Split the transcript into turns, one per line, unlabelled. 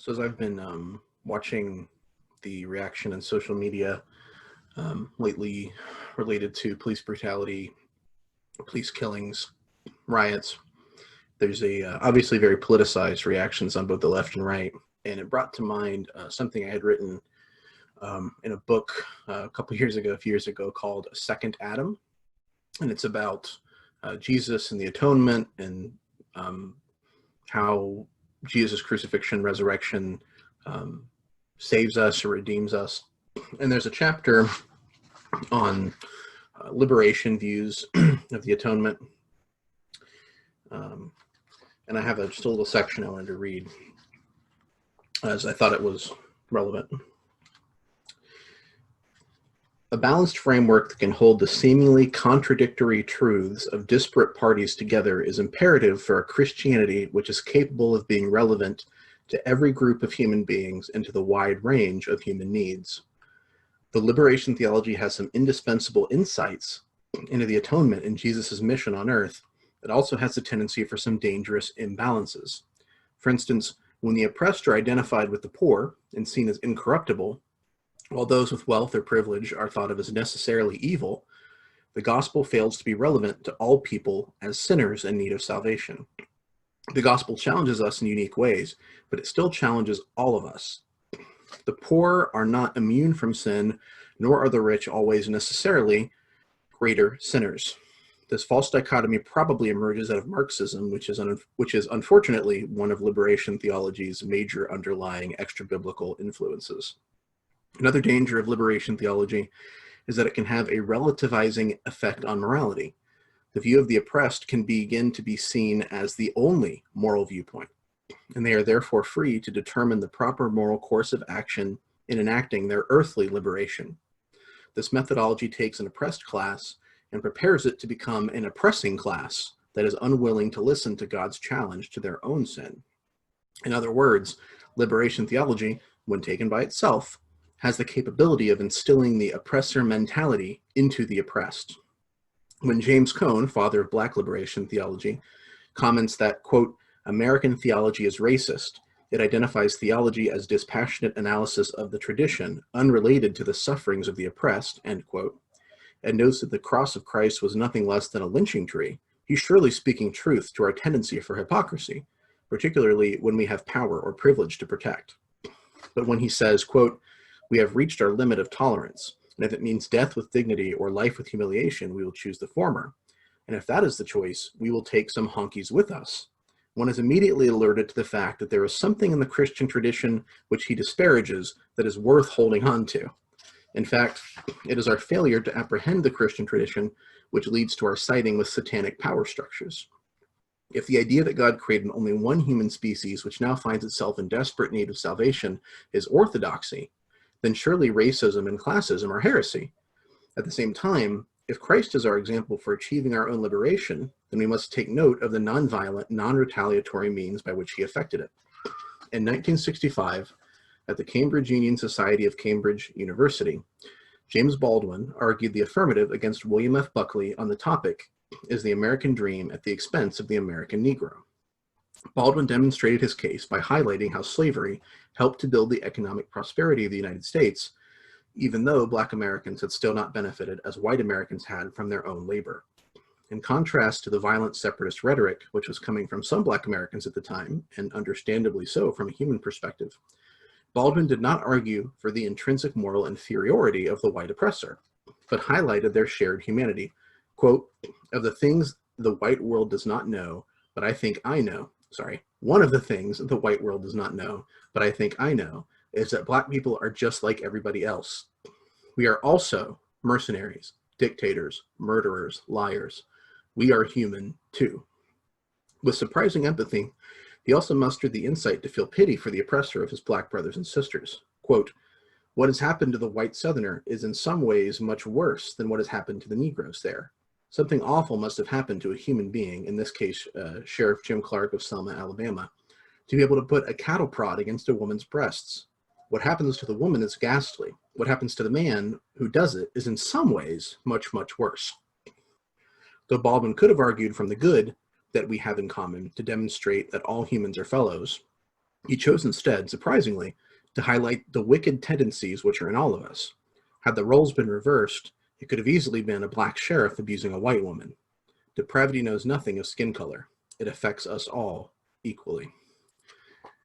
So as I've been watching the reaction in social media lately related to police brutality, police killings, riots, there's obviously very politicized reactions on both the left and right. And it brought to mind something I had written in a book a few years ago called Second Adam. And it's about Jesus and the atonement and how Jesus' crucifixion, resurrection saves us or redeems us. And there's a chapter on liberation views of the atonement. And I have just a little section I wanted to read as I thought it was relevant. A balanced framework that can hold the seemingly contradictory truths of disparate parties together is imperative for a Christianity which is capable of being relevant to every group of human beings and to the wide range of human needs. The liberation theology has some indispensable insights into the atonement in Jesus' mission on earth. It also has a tendency for some dangerous imbalances. For instance, when the oppressed are identified with the poor and seen as incorruptible, while those with wealth or privilege are thought of as necessarily evil, the gospel fails to be relevant to all people as sinners in need of salvation. The gospel challenges us in unique ways, but it still challenges all of us. The poor are not immune from sin, nor are the rich always necessarily greater sinners. This false dichotomy probably emerges out of Marxism, which is unfortunately one of liberation theology's major underlying extra-biblical influences. Another danger of liberation theology is that it can have a relativizing effect on morality. The view of the oppressed can begin to be seen as the only moral viewpoint, and they are therefore free to determine the proper moral course of action in enacting their earthly liberation. This methodology takes an oppressed class and prepares it to become an oppressing class that is unwilling to listen to God's challenge to their own sin. In other words, liberation theology, when taken by itself, has the capability of instilling the oppressor mentality into the oppressed. When James Cone, father of Black liberation theology, comments that, quote, American theology is racist, it identifies theology as dispassionate analysis of the tradition, unrelated to the sufferings of the oppressed, end quote, and notes that the cross of Christ was nothing less than a lynching tree, he's surely speaking truth to our tendency for hypocrisy, particularly when we have power or privilege to protect. But when he says, quote, we have reached our limit of tolerance, and if it means death with dignity or life with humiliation, we will choose the former. And if that is the choice, we will take some honkies with us. One is immediately alerted to the fact that there is something in the Christian tradition which he disparages that is worth holding on to. In fact, it is our failure to apprehend the Christian tradition which leads to our siding with satanic power structures. If the idea that God created only one human species which now finds itself in desperate need of salvation is orthodoxy, then surely racism and classism are heresy. At the same time, if Christ is our example for achieving our own liberation, then we must take note of the nonviolent, non-retaliatory means by which he effected it. In 1965, at the Cambridge Union Society of Cambridge University, James Baldwin argued the affirmative against William F. Buckley on the topic, is the American dream at the expense of the American Negro? Baldwin demonstrated his case by highlighting how slavery helped to build the economic prosperity of the United States, even though Black Americans had still not benefited as white Americans had from their own labor. In contrast to the violent separatist rhetoric, which was coming from some Black Americans at the time, and understandably so from a human perspective, Baldwin did not argue for the intrinsic moral inferiority of the white oppressor, but highlighted their shared humanity. Quote, of the things the white world does not know, but I think I know, one of the things the white world does not know, but I think I know, is that Black people are just like everybody else. We are also mercenaries, dictators, murderers, liars. We are human too. With surprising empathy, he also mustered the insight to feel pity for the oppressor of his Black brothers and sisters. Quote, what has happened to the white Southerner is in some ways much worse than what has happened to the Negroes there. Something awful must have happened to a human being, in this case, Sheriff Jim Clark of Selma, Alabama, to be able to put a cattle prod against a woman's breasts. What happens to the woman is ghastly. What happens to the man who does it is in some ways much, much worse. Though Baldwin could have argued from the good that we have in common to demonstrate that all humans are fellows, He chose instead, surprisingly, to highlight the wicked tendencies which are in all of us. Had the roles been reversed, it could have easily been a black sheriff abusing a white woman. Depravity knows nothing of skin color. It affects us all equally.